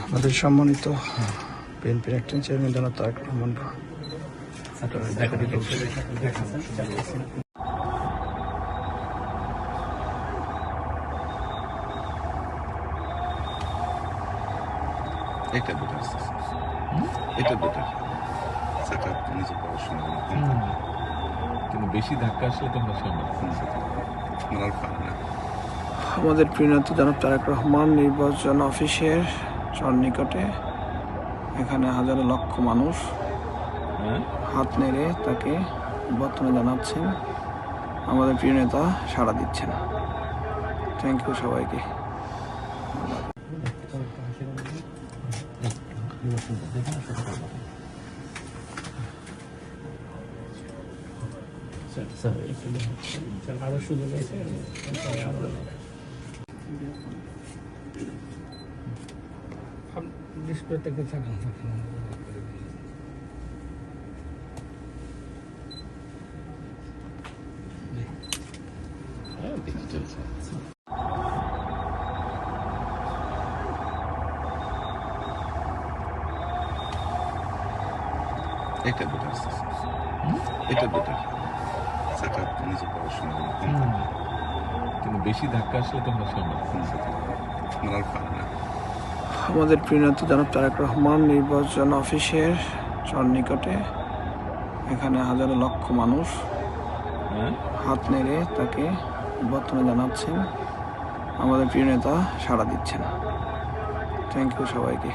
আমাদের সম্মানিত বিএনপির অ্যাক্টিং চেয়ারম্যান জনাব তারেক রহমান এটা দুটো এটা দুটো সেটা নিজে পড়াশোনা কিন্তু বেশি ধাক্কা আসলে তোমরা সামনে আমাদের প্রিয়ত জনাব তারেক রহমান নির্বাচন অফিসের সন্নিকটে এখানে হাজারো লক্ষ মানুষ হাত নেড়ে তাকে অভ্যর্থনা জানাচ্ছেন। আমাদের প্রিয় নেতা সাড়া দিচ্ছেন। থ্যাংক ইউ সবাইকে। আরো সুযোগ আছে ডিসপ্লে থেকে থাকুন। এটা দুটো এটা দুটো সেটা নিজে পড়াশোনা কিন্তু বেশি ধাক্কা আসলে তোমরা সামনে আমাদের প্রিয়ত জনাব তারেক রহমান নির্বাচন অফিসের সন্নিকটে এখানে হাজারো লক্ষ মানুষ হাত নেড়ে তাকে অভ্যর্থনা জানাচ্ছেন। আমাদের প্রিয় নেতা সাড়া দিচ্ছেন। থ্যাংক ইউ সবাইকে।